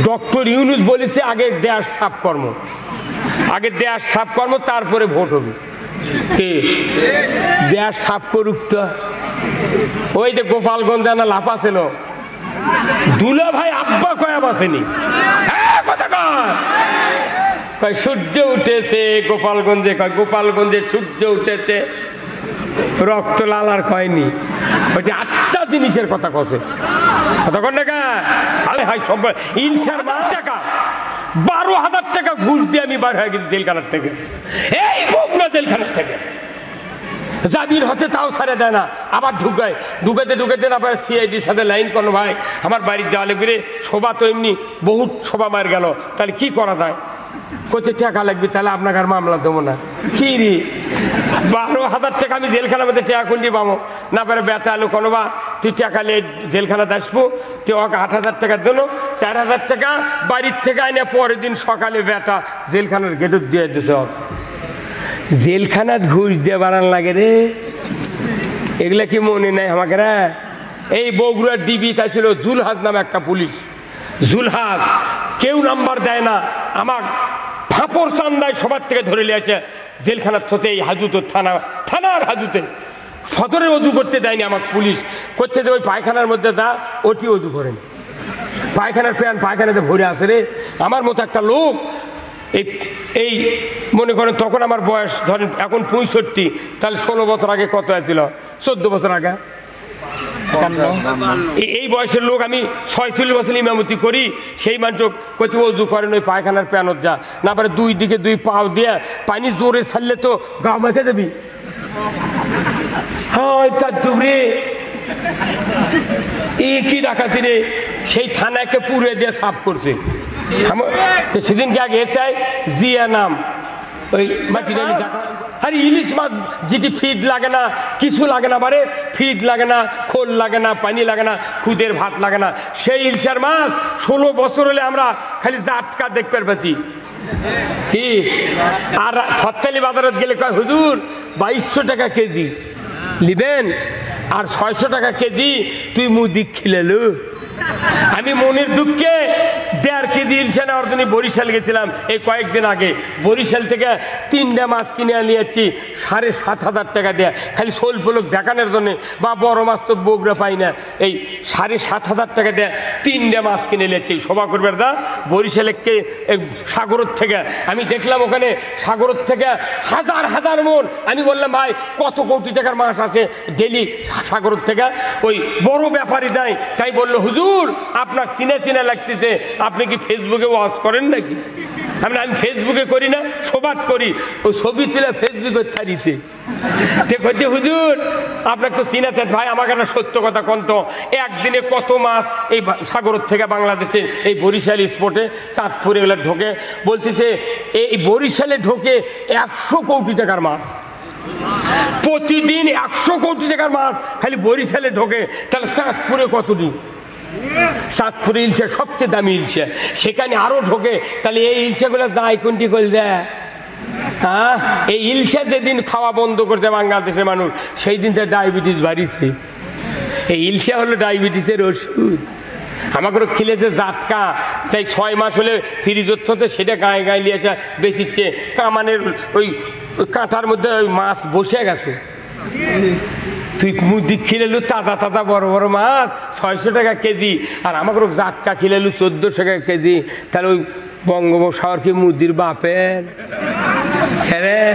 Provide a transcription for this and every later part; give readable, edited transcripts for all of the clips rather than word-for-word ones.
Doctor Yunus বলেছে আগে দেশ সাফ কর্ম, আগে দেশ সাফ কর্ম তারপরে ভোট হবে। কে দেশ সাফ করুক তো? ওই যে গোপালগঞ্জ না লাফা ছিল, দুলা ভাই আব্বা কয়া বাসেনি, কথা কয় সূর্য উঠেছে গোপালগঞ্জে, কয় গোপালগঞ্জে সূর্য উঠেছে, রক্ত লাল আর কয়নি। ওইটা আচ্ছা জিনিসের কথা কছে, কথা কন না কা? হয় সব ইনসার টাকা 12,000 টাকা ঘুষ দিয়ে আমি বার হয়ে গেছি জেলখানার থেকে, এই বগুড়া জেলখানার থেকে। জামিন হচ্ছে তাও ছাড়ে দেয় না, আবার ঢুকাতে না পারে সিআইডির সাথে লাইন করো। ভাই আমার বাড়ির জালে ঘুরে শোভা তো এমনি বহুত শোভা মার গেল, তাহলে কি করা যায়? কোথায় টাকা লাগবে, তাহলে আপনাকে আর মামলা দেবো না। কি রে 12,000 টাকা আমি জেলখানার মধ্যে টাকা কুন্ডি পাবো না পারে? বেটা আলো কোনো বা তুই টাকা নিয়ে জেলখানাতে আসবো, তুই ওকে 8,000 টাকা দিল, 4,000 টাকা বাড়ির থেকে আইনে পরের দিন সকালে বেটা জেলখানার গেটত দিয়ে দিছে। জেলখানাত ঘুষ দিয়ে বাড়ান লাগে রে, এগুলা কি মনে নাই আমাকে রে? এই বগুড়ার ডিবি তা ছিল জুলহাজ নামে একটা পুলিশ, জুলহাজ কেউ নাম্বার দেয় না, আমার ফাঁপড় চান্দায় সবার থেকে ধরে নিয়েছে জেলখানার থতে, এই হাজুতের থানার হাজুতে সদরে অজু করতে দেয়নি আমার পুলিশ, করতে দেয় ওই পায়খানার মধ্যে যা ওটি অজু করেন, পায়খানার প্যান পায়খানাতে ভরে আসে রে। আমার মতো একটা লোক এই মনে করেন তখন আমার বয়স ধরেন এখন 65, তাহলে 16 বছর আগে কত হয়েছিল? 14 বছর আগে এই বয়সের লোক আমি 46 বছর ইমামতি করি, সেই মানুষ কচি অজু করেন ওই পায়খানার প্যানত যা না পারে, দুই দিকে দুই পাও দিয়ে পানি জোরে ছাড়লে তো গা মেখে যাবি। হ্যাঁ তার দুবরে কি ডাকাতি রে, সেই থানাকে পুড়ে দিয়ে সাফ করছে। সেদিনকে আগে এসআই জিয়া নাম ওই মাটি ডালি দেখা, আরে ইলিশ মাছ যেটি ফিড লাগে না, কিছু লাগে না, বারে ফিড লাগে না, খোল লাগে না, পানি লাগে না, খুদের ভাত লাগে না, সেই ইলশার মাছ 16 বছর হলে আমরা খালি জাটকা দেখতে পাচ্ছি। কি আর ফত্তালি বাজারত গেলে কয় হুজুর 2200 টাকা কেজি লিবেন আর 600 টাকা কেজি, তুই মুদিক খিলেলু। আমি মনের দুঃখে 1.5 কেজি ইলশা নেওয়ার জন্য বরিশাল গেছিলাম এই কয়েকদিন আগে, বরিশাল থেকে 3টা মাছ কিনে নিয়েছি 7,500 টাকা দেয়া, খালি শোল ফলক দেখানোর জন্যে, বা বড় মাছ তো বগুড়া পাই না, এই 7,500 টাকা দেয়া 3টা মাছ কিনে নিয়েছি। শোভা করবে দা বরিশালকে সাগরের থেকে আমি দেখলাম, ওখানে সাগরের থেকে হাজার হাজার মন। আমি বললাম ভাই কত কোটি টাকার মাছ আছে ডেলি সাগরের থেকে? ওই বড় ব্যাপারী যায়, তাই বললো হুজুর আপনাকে চিনা লাগতেছে, আপনি কি ফেসবুকে ওয়াচ করেন নাকি? আমি ফেসবুকে করি না, সোবাদ করি, ওই ছবি তুলে ফেসবুকে ছাড়িতে দেখতে। হুজুর আপনাকে তো চিনাতে ভাই, আমাকে একটা সত্য কথা কোন তো, একদিনে কত মাছ এই সাগরের থেকে বাংলাদেশে এই বরিশাল স্পটে চাঁদপুর এগুলো ঢোকে? বলতেছে এই বরিশালে ঢোকে 100 কোটি টাকার মাছ, প্রতিদিন 100 কোটি টাকার মাছ খালি বরিশালে ঢোকে, তাহলে চাঁদপুরে কতদিন? চাঁদপুরে ইলশা সবচেয়ে দামি ইলশা, সেখানে আরো ঢোকে, তাহলে এই ইলশাগুলো যায় কোনটি করে দেয়? হ্যাঁ, এই ইলশা যেদিন খাওয়া বন্ধ করতে বাংলাদেশের মানুষ, সেই দিনটা ডায়াবেটিস বাড়িছে। এই ইলশা হলো ডায়াবেটিসের ওষুধ। আমাকে খিলেছে জাতকা, তাই 6 মাস হলে ফ্রিজের থেকে সেটা গায়ে গায়ে নিয়ে আসা বেচিচ্ছে, কামানের ওই কাঁটার মধ্যে ওই মাছ বসে গেছে। তুই মুদি খিলেলু তাজা তাজা বড় বড় মাছ 600 টাকা কেজি, আর আমাকে জাটকা খিলেলু 1400 টাকা কেজি, তাহলে ওই বঙ্গোপসাগর কি মুদির বাপের? হ্যাঁ,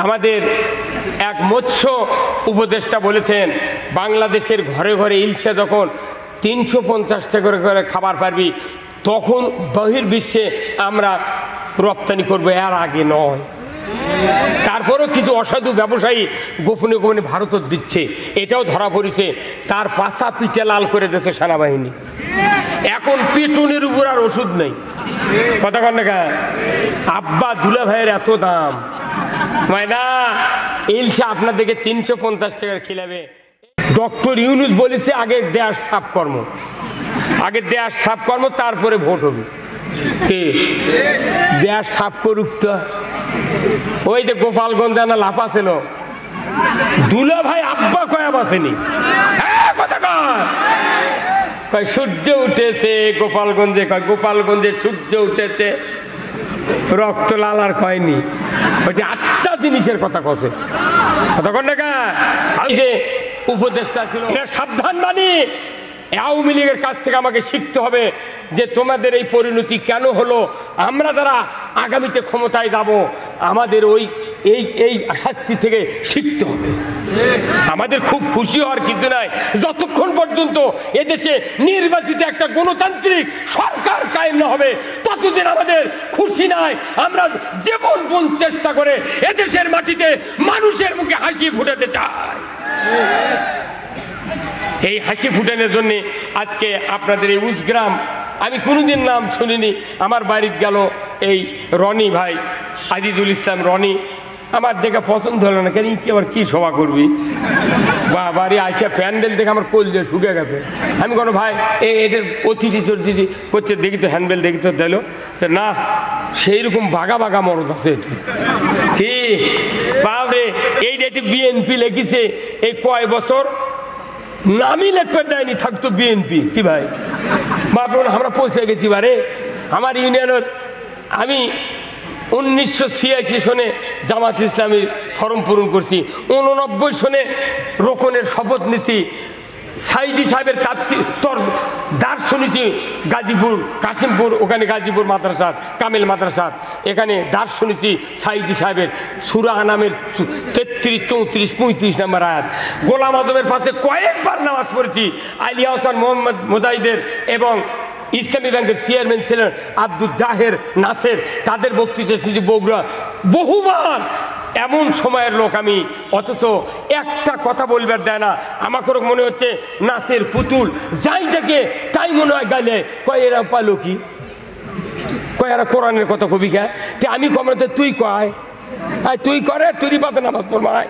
আমাদের এক মৎস্য উপদেষ্টা বলেছেন বাংলাদেশের ঘরে ঘরে ইলশা যখন 350 টাকা করে খাবার পারবি, তখন বহির্বিশ্বে আমরা রপ্তানি করবো, এর আগে নয়। তারপরেও কিছু অসাধু ব্যবসায়ী গোপনে গোপনে ভারত দিচ্ছে, এটাও ধরা পড়েছে। তার পাশা পিঠে লাল করে দিয়েছে সেনাবাহিনী। এখন পিটুনির উপর আর ওষুধ নেই, কথা কন না? আব্বা দুলা ভাইয়ের এত দাম, না ইলশা আপনাদেরকে 350 টাকার খিলাবে। ডক্টর ইউনূস বলেছে আগে দেশ সাফ কর্ম, আগে দেশ সাফ কর্ম তারপরে ভোট হবে। কে দেশ সাফ করুক তো? ওই যে গোপালগঞ্জ না লাফা ছিল, দুলা ভাই আব্বা কয়া বাসেনি, কথা কয় কয় সূর্য উঠেছে গোপালগঞ্জে, কয় গোপালগঞ্জে সূর্য উঠেছে, রক্ত লাল আর কয়নি। ওইটা আচ্ছা জিনিসের কথা কছে, কথা কন না কা? এই যে উপদেশটা ছিল, সাবধান বাণী। আওয়ামী লীগের কাছ থেকে আমাকে শিখতে হবে যে তোমাদের এই পরিণতি কেন হলো। আমরা যারা আগামীতে ক্ষমতায় যাব আমাদের ওই এই শাস্তি থেকে শিখতে হবে। আমাদের খুব খুশি হওয়ার কিছু নাই, যতক্ষণ পর্যন্ত এদেশে নির্বাচিত একটা গণতান্ত্রিক সরকার কায়েম না হবে ততদিন আমাদের খুশি নাই। আমরা জীবনপণ চেষ্টা করে এদেশের মাটিতে মানুষের মুখে হাসি ফুটাতে চাই। এই হাসি ফুটানোর জন্যে আজকে আপনাদের এই উজগ্রাম, আমি কোনোদিন নাম শুনিনি। আমার বাড়িতে গেল এই রনি ভাই, আজিজুল ইসলাম রনি, আমার দেখে পছন্দ হলো না। কেন কি আবার কী সভা করবি বা বাড়ি আসে প্যান্ডেল দেখে আমার কোল দিয়ে শুকে গেছে। আমি কোনো ভাই এদের অতিথি চর্তিথি করছে, দেখি তো হ্যান্ডবেল দেখি তো দিল না, সেই রকম বাঘা বাঘা মরদ আছে। এটি কি বাবরে, এই যে বিএনপি লেগেছে, এই কয় বছর নামই লেখতে দেয়নি, থাকতো বিএনপি। কি ভাই বাবুন, আমরা পৌঁছে গেছি বারে। আমার ইউনিয়নের আমি 1986 সনে জামাত ইসলামীর ফর্ম পূরণ করছি, 89 সনে রোকনের শপথ নিছি, সাইদি সাহেবের দাস শুনেছি গাজীপুর কাশিমপুর, ওখানে গাজীপুর মাদ্রাসাত কামেল মাদ্রাসাত, এখানে দাস শুনেছি সাইদি সাহেবের সূরা আনামের 33, 34, 35 নম্বর আয়াত। গোলাম আজমের পাশে কয়েকবার নামাজ পড়েছি। আলিয়া হাসান মোহাম্মদ মুজাহিদের এবং ইসলামী ব্যাংকের চেয়ারম্যান ছিলেন আব্দুল জাহের নাসের, তাদের বক্তৃতা শুনেছি বগুড়া বহুবার। এমন সময়ের লোক আমি, অথচ একটা কথা বলবার দেয় না। আমাকে মনে হচ্ছে নাচের পুতুল, যাই দেখে তাই মনে হয় গাইলে কয় এরা পালো কি, কয় এরা কোরআনের কথা কবি কে, আমি কমতে তুই কয় তুই করে তুই পাতে নামাজ পড়বায়,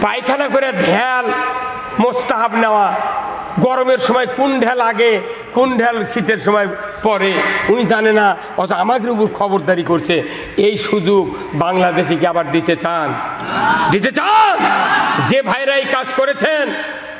পায়খানা করে ঢেল মোস্তাহাব নেওয়া, গরমের সময় কোন ঢেল আগে কোন ঢেল শীতের সময় পরে উনি জানে না, অথচ আমাদের উপর খবরদারি করছে। এই সুযোগ বাংলাদেশে কি আবার দিতে চান? দিতে চান? যে ভাইরা এই কাজ করেছেন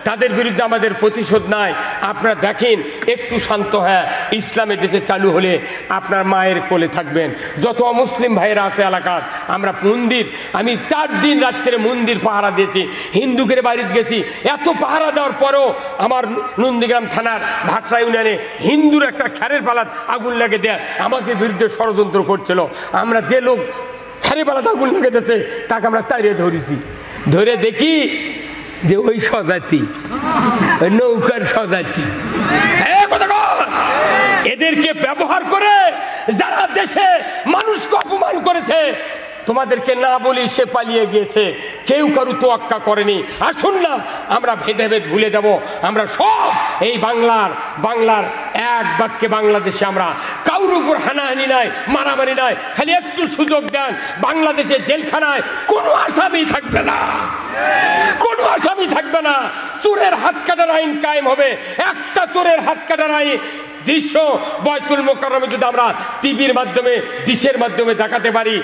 তাদের বিরুদ্ধে আমাদের প্রতিশোধ নাই। আপনারা দেখেন, একটু শান্ত হ্যাঁ, ইসলামের দেশে চালু হলে আপনার মায়ের কোলে থাকবেন। যত অমুসলিম ভাইয়েরা আছে এলাকার, আমরা মন্দির, আমি 4 দিন রাত্রে মন্দির পাহারা দিয়েছি, হিন্দুকের বাড়িতে গেছি। এত পাহারা দেওয়ার পরেও আমার নন্দীগ্রাম থানার ভাটরা ইউনিয়নে হিন্দুর একটা খ্যারের পালাত আগুন লেগে দেয়, আমাকে বিরুদ্ধে ষড়যন্ত্র করছিল। আমরা যে লোক খ্যারের পালাত আগুন লেগে দিয়েছে তাকে আমরা তাড়িয়ে ধরেছি। ধরে দেখি যে ওই স্বজাতি, ওই নৌকার স্বজাতি, এদেরকে ব্যবহার করে যারা দেশে মানুষকে অপমান করেছে, তোমাদেরকে না বলি সে পালিয়ে গিয়েছে, কেউ কারু তোয়াক্কা করেনি। আসুন না আমরা ভেদাভেদ ভুলে যাব, আমরা সব এই বাংলার এক বাক্যে বাংলাদেশে আমরা কারোর উপর হানাহানি নাই, মারামারি নাই। খালি একটু সুযোগ দেন, বাংলাদেশে জেলখানায় কোনো আসামি থাকবে না, কোনো আসামি থাকবে না। চোরের হাত কাটার আইন কায়েম হবে। একটা চোরের হাত কাটার আইন দৃশ্য বয়তুল মোকাররমে যদি আমরা টিভির মাধ্যমে, ডিশের মাধ্যমে দেখাতে পারি,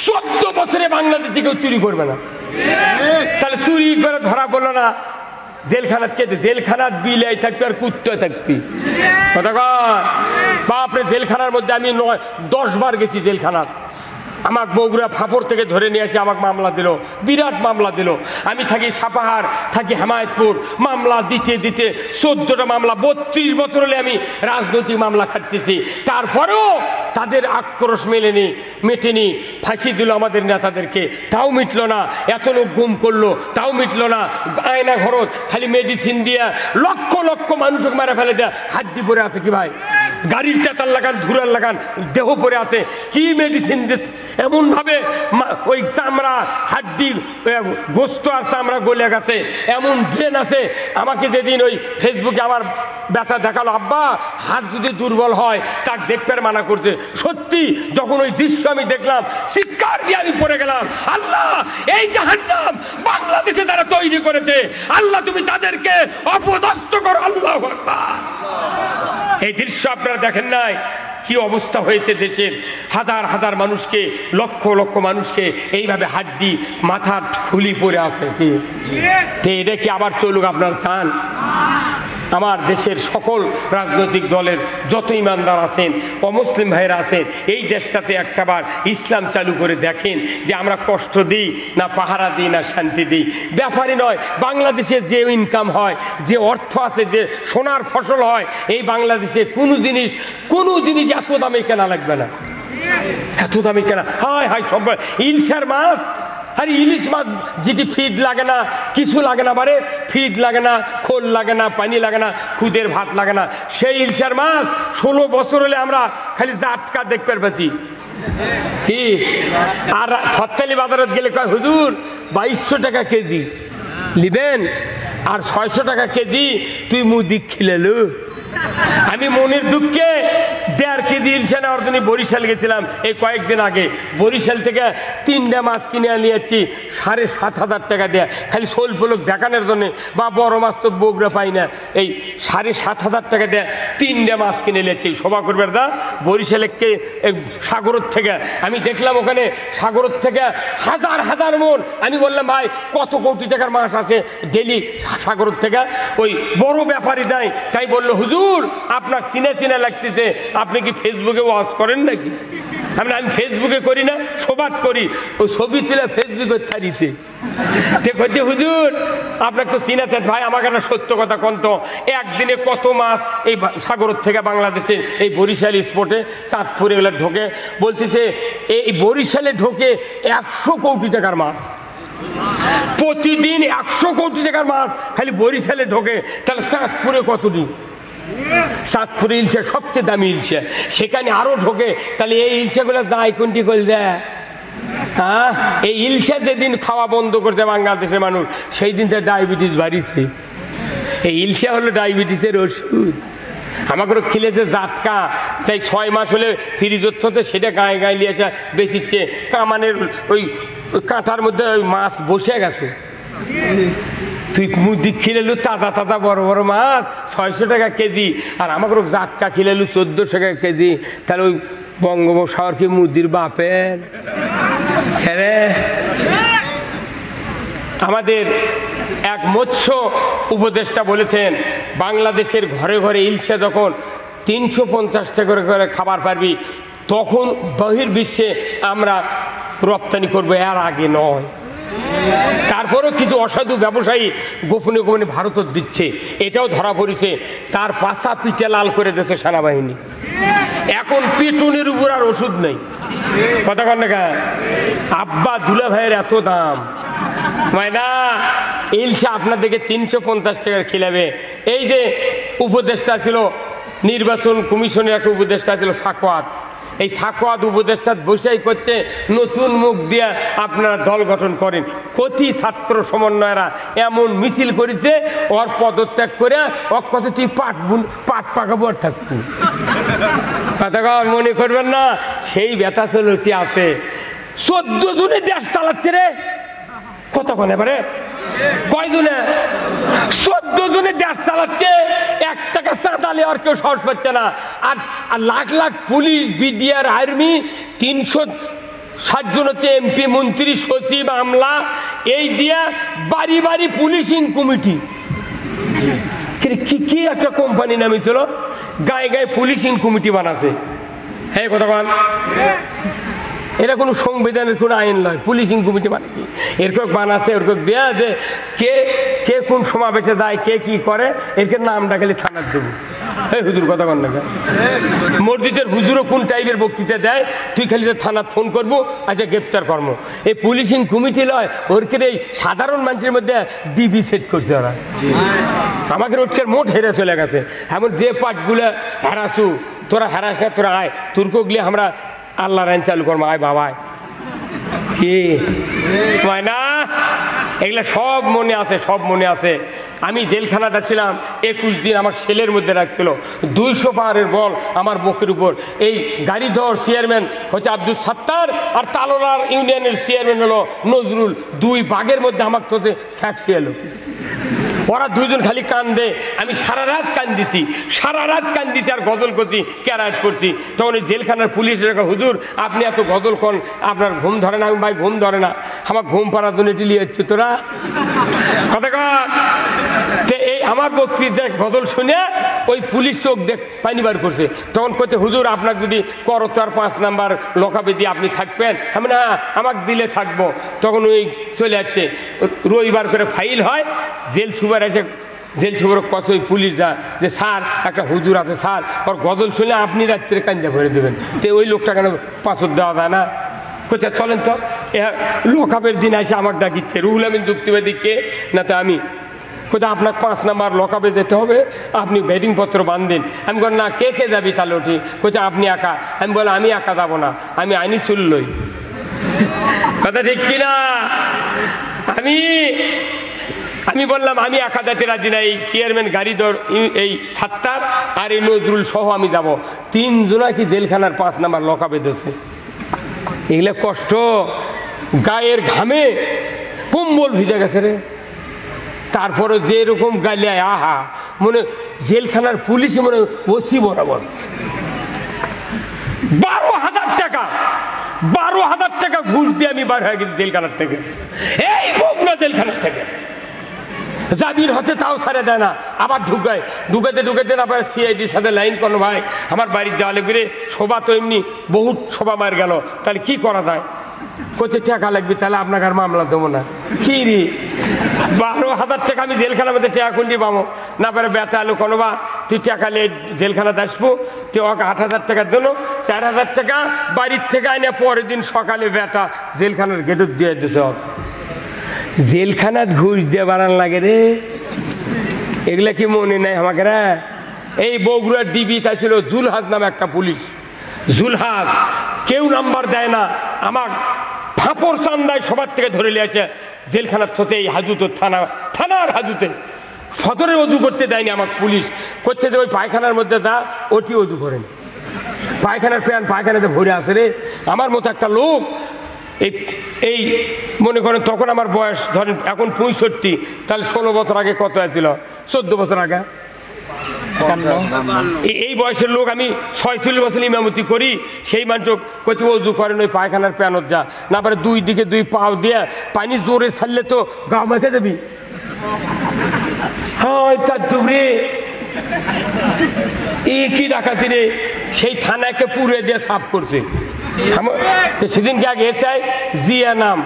14 বছরে বাংলাদেশে কেউ চুরি করবে না। তাহলে চুরি করে ধরা পড়লো না, জেলখানাত কে? জেলখানাত বিলাই থাকবি আর কুত্তে থাকবি, কথা কয় বাপরে। জেলখানার মধ্যে আমি 9-10 বার গেছি জেলখানাত। আমাকে বগুড়া ফাঁপড় থেকে ধরে নিয়ে আসি, আমাকে মামলা দিল, বিরাট মামলা দিল। আমি থাকি সাপাহার, থাকি হেমায়তপুর, মামলা দিতে দিতে 14টা মামলা, 32 বছর হলে আমি রাজনৈতিক মামলা খাটতেছি। তারপরেও তাদের আক্রোশ মেটেনি, ফাঁসি দিল আমাদের নেতাদেরকে, তাও মিটলো না। এত লোক গুম করলো, তাও মিটলো না। আয়না ঘরত খালি মেডিসিন দিয়া লক্ষ লক্ষ মানুষকে মারা ফেলে দেয়। হাড্ডি পরে আছে কি ভাই, গাড়ির চাতার লাগান, ধুরার লাগান, দেহ পরে আছে, কি মেডিসিন দিচ্ছে? এমনভাবে ওই চামড়া, হাড্ডি, গোস্ত আর চামড়া গলে গেছে, এমন ড্রেন আছে। আমাকে যেদিন ওই ফেসবুকে আমার ব্যথা দেখালো, আব্বা হাত যদি দুর্বল হয় তার দেখতে মানা করছে। সত্যি যখন ওই দৃশ্য আমি দেখলাম, চিৎকার দিয়ে আমি পড়ে গেলাম, আল্লাহ এই জাহান্নাম বাংলাদেশে তারা তৈরি করেছে, আল্লাহ তুমি তাদেরকে অপদস্থ করো। আল্লাহু আকবার। এই দৃশ্য আপনারা দেখেন নাই? কি অবস্থা হয়েছে দেশের, হাজার হাজার মানুষকে, লক্ষ লক্ষ মানুষকে এইভাবে হাড্ডি, মাথার খুলি পড়ে আছে। কি এটা কি আবার চলুক আপনারা চান? আমার দেশের সকল রাজনৈতিক দলের যত ইমানদার আছেন, অমুসলিম ভাইরা আছেন, এই দেশটাতে একটাবার ইসলাম চালু করে দেখেন যে আমরা কষ্ট দিই না পাহারা দিই না শান্তি দিই। ব্যাপারই নয়, বাংলাদেশে যে ইনকাম হয়, যে অর্থ আছে, যে সোনার ফসল হয়, এই বাংলাদেশে কোনো জিনিস এত দামে কেনা লাগবে না, এত দামে কেনা। হায় হায়, সব ইলশার মাছ, আরে ইলিশ মাছ যেটি ফিড লাগে না, কিছু লাগে না, বারে ফিড লাগে না, খোল লাগে না, পানি লাগে না, খুদের ভাত লাগে না, সেই ইলশার মাছ 16 বছর হলে আমরা খালি জাটকা দেখতে পাচ্ছি। কি আর ফত্তালি বাজারত গেলে কয় হুজুর 2200 টাকা কেজি নিবেন আর 600 টাকা কেজি, তুই মুদি খিলেলু। আমি মনের দুঃখে 1.5 কেজি ইলশা নেওয়ার জন্য বরিশাল গেছিলাম এই কয়েকদিন আগে। বরিশাল থেকে 3টা মাছ কিনে নিয়েছি 7,500 টাকা দেয়া, খালি শোল ফলক দেখানোর জন্য, বা বড় মাছ তো বগুড়া পাই না, এই 7,500 টাকা দেয়া 3টা মাছ কিনে নিয়েছি। শোভা করবার দা বরিশালকে সাগরের থেকে আমি দেখলাম, ওখানে সাগরের থেকে হাজার হাজার মন। আমি বললাম ভাই কত কোটি টাকার মাছ আছে ডেলি সাগরের থেকে? ওই বড় ব্যাপারী দেয়, তাই বললো হুজুর আপনাকে চিনা লাগতেছে, আপনি কি ফেসবুকে ওয়াচ করেন নাকি? আমি ফেসবুকে করি না, সোবাদ করি, ওই ছবি তুলে ফেসবুকে ছাড়িতে। বলছে হুজুর আপনাকে তো চিনাতে, ভাই আমাকে একটা সত্য কথা কোন তো, একদিনে কত মাছ এই সাগরের থেকে বাংলাদেশে এই বরিশাল স্পটে চাঁদপুর এগুলো ঢোকে? বলতেছে এই বরিশালে ঢোকে 100 কোটি টাকার মাছ, প্রতিদিন 100 কোটি টাকার মাছ খালি বরিশালে ঢোকে। তাহলে চাঁদপুরে কতদিন? চাঁদপুরে ইলশা সবচেয়ে দামি ইলশা, সেখানে আরো ঢোকে। তাহলে এই ইলশাগুলো যায় কোনটি করে দেয়? হ্যাঁ, এই ইলশা যেদিন খাওয়া বন্ধ করতে বাংলাদেশের মানুষ, সেই দিন তার ডায়াবেটিস বাড়িছে। এই ইলশা হলো ডায়াবেটিসের ওষুধ। আমাকে খিলেছে জাটকা, তাই 6 মাস হলে ফ্রিজের থেকে সেটা গায়ে গায়ে নিয়ে আসা বেচিচ্ছে। কামানের ওই কাঁটার মধ্যে ওই মাছ বসে গেছে, তুই মুদি খিলেলু তাজা তাজা বড় বড় মাছ 600 টাকা কেজি, আর আমাকে জাটকা খিলেলু 1400 টাকা কেজি। তাহলে ওই বঙ্গোপসাগর কি মুদির বাপের? হ্যাঁ, আমাদের এক মৎস্য উপদেষ্টা বলেছেন বাংলাদেশের ঘরে ঘরে ইলশা যখন 350 টাকা করে খাবার পারবি, তখন বহির্বিশ্বে আমরা রপ্তানি করবো, এর আগে নয়। তারপরেও কিছু অসাধু ব্যবসায়ী গোপনে গোপনে ভারতত দিচ্ছে, এটাও ধরা পড়েছে। তার পাশা পিঠে লাল করে দিয়েছে সেনাবাহিনী। এখন পেটনের উপর আর ওষুধ নেই। কথা কন না, আব্বা দুলা ভাইয়ের এত দাম না, ইলশা আপনাদেরকে 350 টাকার খিলাবে। এই যে উপদেষ্টা ছিল নির্বাচন কমিশনের, একটা উপদেষ্টা ছিল সাকওয়াত, এই সাকওয়াত উপদেষ্টা বসেই করছে নতুন মুখ দিয়ে আপনারা দল গঠন করেন। কতি ছাত্র সমন্বয়রা এমন মিছিল করেছে, ওর পদত্যাগ করে ওর কত তুই পাট পাকাবো আর থাকবো। কথা মনে করবেন না, সেই ব্যথা চলতি আছে। 14 জনে দেশ চালাচ্ছে রে, কতক্ষণ এবারে কয়জনে? 14 জনে দেশ চালাচ্ছে, 1 টাকা চাঁদা নেওয়ার কেউ সাহস পাচ্ছে না। আর lakh lakh police, BDR, army, 360 জন হচ্ছে এমপি, মন্ত্রী, সচিব, আমলা, এই দিয়া বাড়ি বাড়ি পুলিশিং কমিটি। কি একটা কোম্পানি নামিয়েছিল, গায়ে গায়ে পুলিশিং কমিটি বানাচ্ছে। হ্যাঁ কথা বল, এটা কোনো সংবিধানের কোনো আইন নয়। পুলিশিং কমিটি মানে কি? এরকম বানাচ্ছে, ওরকম দেয়া যে কে কে কোন সমাবেশে যায়, কে কি করে, এরকম নামটা খালি থানার দেবো। এই হুজুর কথা কন না, মসজিদের হুজুরও কোন টাইপের বক্তৃতা দেয়, তুই খালি থানার ফোন করবো, আচ্ছা গ্রেপ্তার কর্ম। এই পুলিশিং কমিটি লয়, ওরকে এই সাধারণ মানুষের মধ্যে ডিবি সেট করছে ওরা। আমাকে রোজকার মোট হেরে চলে গেছে। এমন যে পাটগুলো হেরাসু, তোরা হেরাস না, তোরা আয়, তুর্কগুলি আমরা আল্লাহর আইন চালু করবো, আয় বাবায়। কি না, এগুলা সব মনে আছে, সব মনে আছে। আমি জেলখানাটা ছিলাম 21 দিন, আমার সেলের মধ্যে রাখছিল। 200 পাহাড়ের বল আমার বুকের উপর। এই গাড়ি ধর চেয়ারম্যান হচ্ছে আব্দুল সাত্তার, আর তালোলার ইউনিয়নের চেয়ারম্যান হলো নজরুল। 2 বাঘের মধ্যে আমার তোতে ঠ্যাক্সি এলো। ওরা 2 জন খালি কান্দে, আমি সারা রাত কান্দিছি, সারা রাত কান্দিছি, আর গজল করছি, ক্যারাট করছি। তখন ওই জেলখানার পুলিশ হুজুর আপনি এত গজল কন, আপনার ঘুম ধরে না? আমি ভাই ঘুম ধরে না, আমার ঘুম পাড়ার জন্য এটি লিয়ে হচ্ছে তোরা কথা কন। এই আমার বক্তৃতা গজল শুনে ওই পুলিশ চোখ দেখ পানি বার করছে। তখন করছে হুজুর আপনার যদি করতার 5 নাম্বার লকাপে দিয়ে আপনি থাকবেন, আমি না আমাকে দিলে থাকবো। তখন ওই চলে যাচ্ছে, রবিবার করে ফাইল হয়, জেল সুপার এসে জেল সুপার কত ওই পুলিশ যা যে স্যার একটা হুজুর আছে স্যার, ওর গজল শুনে আপনি রাত্রে কান্দা ভরে দেবেন, তো ওই লোকটা কেন পাথর দেওয়া যায় না? কোথায় চলেন তো লকআপের দিন এসে আমাকে ডাকিচ্ছে, রুহুল আমিন যুক্তিবাদী কে না তো আমি। কোথায় আপনার 5 নাম্বার লকআপে যেতে হবে, আপনি ব্যাটিংপত্র বাঁধেন। আমি বল না কে কে যাবি তাহলে ওঠি? কোথায় আপনি একা? আমি বলে আমি একা যাবো না, আমি আইনি চুল্লই। কথা ঠিক কিনা? আমি বললাম আমি একা যেতে রাজি না, এই চেয়ারম্যান গাড়ি ধর, এই সাত্তার আর এই নজরুল সহ আমি যাব। 3 জনা কি জেলখানার 5 নাম্বার লকআপে দিয়েছে। এগুলো কষ্ট, গায়ের ঘামে কম্বল ভিজে গেছে রে। তারপরে যেরকম গাইলে আহা, মনে জেলখানার পুলিশে মনে ওসি বরাবর। 12,000 টাকা ঘুষ দিয়ে আমি বার হয়ে গেছি জেলখানার থেকে, এই বগুড়া জেলখানার থেকে। জামিন হচ্ছে তাও ছাড়ে দেয় না, আবার ঢুকাতে না পারে সিআইডির সাথে লাইন করলো। ভাই আমার বাড়ির দেওয়ালে ঘুরে শোভা তো এমনি বহুত শোভা মার গেল, তাহলে কি করা যায়? কোথায় টাকা লাগবে, তাহলে আপনাকে আর মামলা দেবো না। কি রে 12,000 টাকা আমি জেলখানার মধ্যে টাকা কুন্ডি পাবো না পারে বেটা আলো কোনো বা তুই টাকা নিয়ে জেলখানাতে আসবো, তুই ওকে 8,000 টাকা দিল, 4,000 টাকা বাড়ির থেকে আইনে পরের দিন সকালে বেটা জেলখানার গেটে দিয়ে দিছে। জেলখানাত ঘুষ দিয়ে বাড়ান লাগে রে, এগুলা কি মনে নাই আমাকে রে? এই বগুড়ার ডিবি তাই ছিল জুলহাজ নামে একটা পুলিশ, জুলহাজ কেউ নাম্বার দেয় না, আমার ফাঁপড় চান্দায় সবার থেকে ধরে নিয়ে আসে জেলখানার থতে, এই হাজুত থানার হাজুতে সদরে অজু করতে দেয়নি আমার পুলিশ। করতে ওই পায়খানার মধ্যে যা ওটি অজু করেন, পায়খানার প্যান পায়খানাতে ভরে আসে রে। আমার মতো একটা লোক এই মনে করেন তখন আমার বয়স ধরেন এখন 65, তাহলে 16 বছর আগে কত হয়েছিল? 14 বছর আগে। এই বয়সের লোক আমি 46 বছর ইমামতি করি, সেই মানুষ কচি অজু করেন ওই পায়খানার প্যানত যা না পারে 2 দিকে 2 পাও দিয়ে পানি জোরে ছাড়লে তো গা মেখে যাবি। হ্যাঁ তার দুবরে কি ডাকাতি রে, সেই থানাকে পুড়ে দিয়ে সাফ করছে। সেদিনকে আগে এসে জিয়া নাম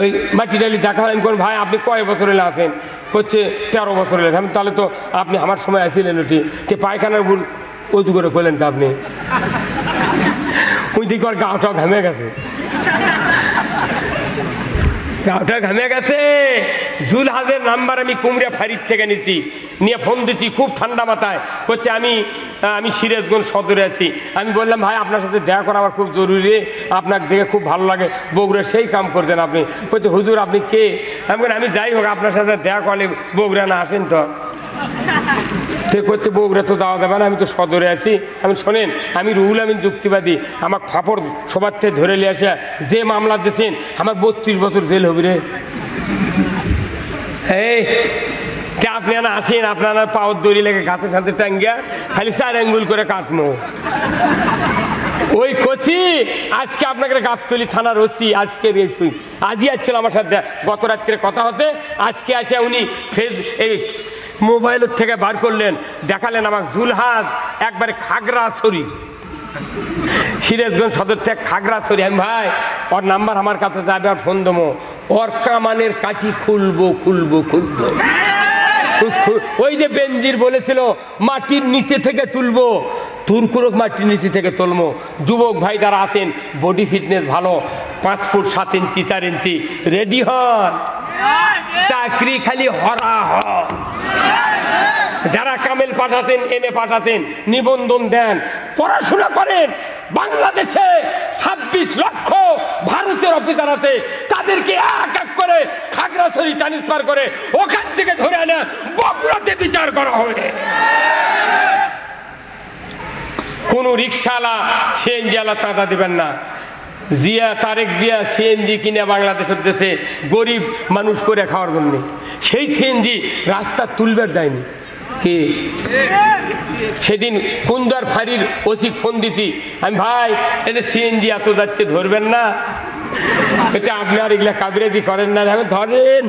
ওই মাটিডালি দেখা হলেন, কোন ভাই আপনি কয় বছর এলে আসেন? করছে 13 বছর এলেন। আমি তাহলে তো আপনি আমার সময় আসছিলেন ওটি, যে পায়খানার ভুল অজু করে করলেন তো আপনি? ওই দিকে আর গাওটা ঘামে গেছে, গাওটা ঘামে গেছে। জুলহাজের নাম্বার আমি কুমড়া ফাঁড়ির থেকে নিছি, নিয়ে ফোন দিচ্ছি খুব ঠান্ডা মাথায়। করছে আমি সিরাজগঞ্জ সদরে আছি। আমি বললাম ভাই আপনার সাথে দেখা করা আমার খুব জরুরি, আপনার দেখে খুব ভালো লাগে, বগুড়া সেই কাম করছেন আপনি। বলছে হুজুর আপনি কে? আমি যাই হোক আপনার সাথে দেখা করলে বগুড়া না আসেন তো? তো করছে বগুড়া তো যাওয়া যাবে না, আমি তো সদরে আছি। আমি শোনেন, আমি রুহুল আমিন যুক্তিবাদী, আমার ফাপড় সবার থেকে ধরে নিয়ে আসে যে মামলা দিয়েছেন আমার 32 বছর জেল হবে রে। এই আপনি না আসেন, আপনারা পাওয়ার দড়ি লেগে গাছের সাথে টাঙ্গিয়া খালি 4 আঙ্গুল করে কাটনো। ওই কচি আজকে আপনাকে গাবতলী থানার ওসি আজকে আজই আসছিল আমার সাথে, গত রাত্রে কথা হচ্ছে। আজকে আসে উনি ফের এই মোবাইলের থেকে বার করলেন, দেখালেন আমাকে জুলহাজ একবারে খাগড়াছড়ি, সিরাজগঞ্জ সদর থেকে খাগড়াছড়ি। আমি ভাই ওর নাম্বার আমার কাছে যাবে, আর ফোন দেবো, ওর কামানের কাঠি খুলবো। ওই যে বেনজির বলেছিল মাটির নিচে থেকে তুলবো, তুরকুরক মাটির নিচে থেকে তুলবো। যুবক ভাই যারা আছেন বডি ফিটনেস ভালো, 5 ফুট 7 ইঞ্চি 4 ইঞ্চি রেডি হন, চাকরি খালি হরা হন। যারা কামেল পাস আছেন, MA পাস আছেন, নিবন্ধন দেন, পড়াশোনা করেন। বাংলাদেশে 26 লক্ষ ভারতের অফিসার আছে, তাদেরকে এক এক করে খাগড়াছড়ি ট্রান্সফার করে ওখান থেকে ধরে এনে বগুড়াতে বিচার করা হবে। কোন রিক্সাওয়ালা সিএনজিওয়ালা চাঁদা দিবেন না। তারেক জিয়া সিএনজি কিনে বাংলাদেশের দেশে গরিব মানুষ করে খাওয়ার জন্য, সেই সিএনজি রাস্তা তুলবার দেয়নি। কি সেদিন কুন্দার ফাঁড়ির ওসি ফোন দিছি, আমি ভাই এতে সিএনজি এত যাচ্ছে ধরবেন না? এতে আপনি আর এগুলা কাবিরাজি করেন না? ধরেন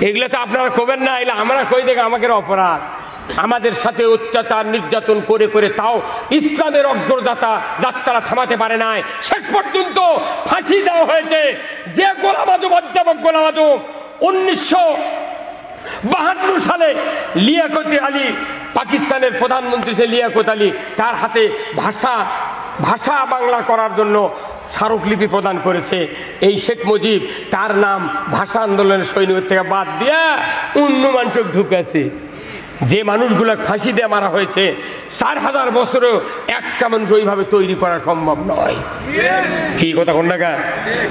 এগুলো তো আপনারা করবেন না, এগুলো আমরা কই দেখে আমাদের অপরাধ। আমাদের সাথে অত্যাচার নির্যাতন করে করে তাও ইসলামের অগ্রযাত্রা যাত্রা থামাতে পারে নাই। শেষ পর্যন্ত ফাঁসি দেওয়া হয়েছে যে গোলাম আজম, অধ্যাপক গোলাম আজম 1952 সালে লিয়াকত আলী, পাকিস্তানের প্রধানমন্ত্রী সে লিয়াকত আলী, তার হাতে ভাষা বাংলা করার জন্য স্মারকলিপি প্রদান করেছে। এই শেখ মুজিব তার নাম ভাষা আন্দোলনের সৈনিক থেকে বাদ দিয়ে অন্য মানুষ ঢুকেছে। যে মানুষগুলো ফাঁসি দিয়ে মারা হয়েছে 4000 বছরেও একটা মানুষ ওইভাবে তৈরি করা সম্ভব নয়। কি কথা কোন জায়গা?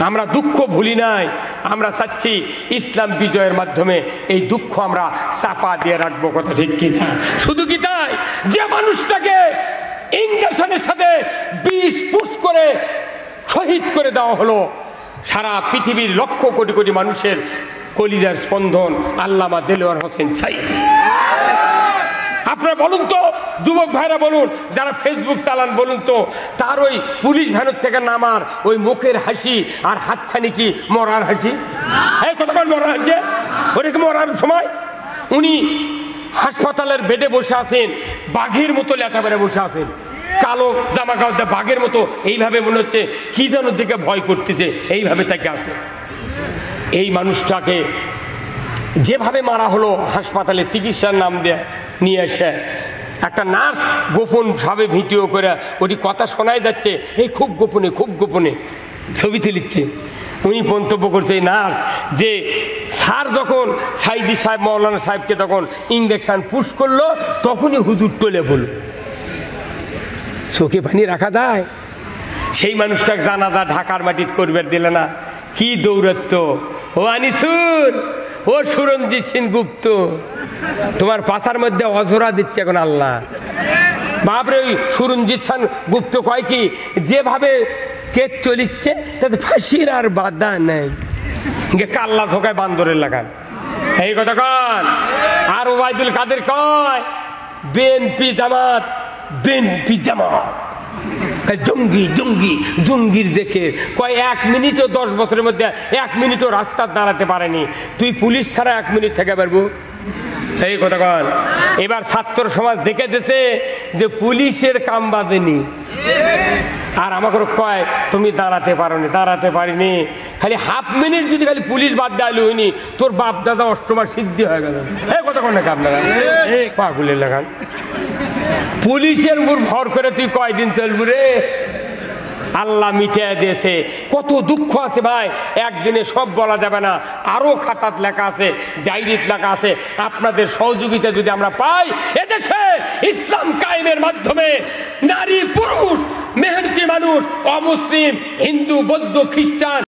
আমরা দুঃখ ভুলি নাই, আমরা চাচ্ছি ইসলাম বিজয়ের মাধ্যমে এই দুঃখ আমরা চাপা দিয়ে রাখবো। কথা ঠিক কিনা? শুধু কি তাই, যে মানুষটাকে ইংরেজের সাথে 20 পুশ করে শহীদ করে দেওয়া হলো, সারা পৃথিবীর লক্ষ কোটি কোটি মানুষের কলিজার স্পন্দন আল্লামা দেলোয়ার হোসেন সাঈদী। আপনারা বলুন তো, যুবক ভাইরা বলুন, যারা ফেসবুক চালান বলুন তো, তার ওই পুলিশ ভ্যানের থেকে নামার ওই মুখের হাসি আর হাতছানি কি মরার হাসি? এই কতক্ষণ মরার হাসি? ওটা কি মরার সময়? উনি হাসপাতালের বেডে বসে আছেন, বাঘের মতো লেটা বেড়ে বসে আছেন, কালো জামা কাপড় বাঘের মতো এইভাবে মনে হচ্ছে কি যেন দিকে ভয় করতেছে, এইভাবে তাকে আছে। এই মানুষটাকে যেভাবে মারা হলো, হাসপাতালে চিকিৎসার নাম দিয়ে নিয়ে এসে একটা নার্স গোপন ভাবে ভিডিও করে ওটি কথা শোনাই যাচ্ছে, এই খুব গোপনে ছবি তুলিচ্ছে। উনি মন্তব্য করছে এই নার্স যে স্যার যখন সাইদি সাহেব মৌলানা সাহেবকে তখন ইঞ্জেকশন পুশ করলো, তখনই হুজুর টলে বলল। চোখে পানি রাখা যায়? সেই মানুষটাকে জানাজা ঢাকার মাটিতে করবে দিলে না। কি দৌরত্ব! ও আনিসুর, ও সুরঞ্জিত সিং গুপ্ত, তোমার পাশার মধ্যে অজরা দিচ্ছে এখন আল্লাহ। বাপরে, ওই সুরঞ্জিত সিং গুপ্ত কয় কি, যেভাবে কেস চলিচ্ছে তাতে ফাঁসির আর বাধা নেই, কাল্লা ধোকায় বান্দরের লাগান। এই কথা কন। আর ওবায়দুল কাদের কয় বিএনপি জামাত জঙ্গির দেখে কয় 1 মিনিটও 10 বছরের মধ্যে 1 মিনিটও রাস্তা দাঁড়াতে পারেনি। তুই পুলিশ ছাড়া 1 মিনিট থেকে পারবো? এই কথা কন। এবার ছাত্র সমাজ দেখে দিয়েছে যে পুলিশের কাম বাজেনি, আর আমাকে কয় তুমি দাঁড়াতে পারিনি। খালি হাফ মিনিট যদি খালি পুলিশ বাদ দেওয়া হয়নি, তোর বাপ দাদা অষ্টমা সিদ্ধি হয়ে গেল। এই কথা কন নাকি আপনারা? পাগুলের লাগান। পুলিশের উপর ভর করে তুই কয়দিন চলবি রে? আল্লাহ মিটিয়ে দিয়েছে। কত দুঃখ আছে ভাই, একদিনে সব বলা যাবে না। আরো খাতাত লেখা আছে, ডায়েরিত লেখা আছে। আপনাদের সহযোগিতা যদি আমরা পাই, এদেশে ইসলাম কায়েমের মাধ্যমে নারী পুরুষ, মেহনতি মানুষ, অমুসলিম, হিন্দু, বৌদ্ধ, খ্রিস্টান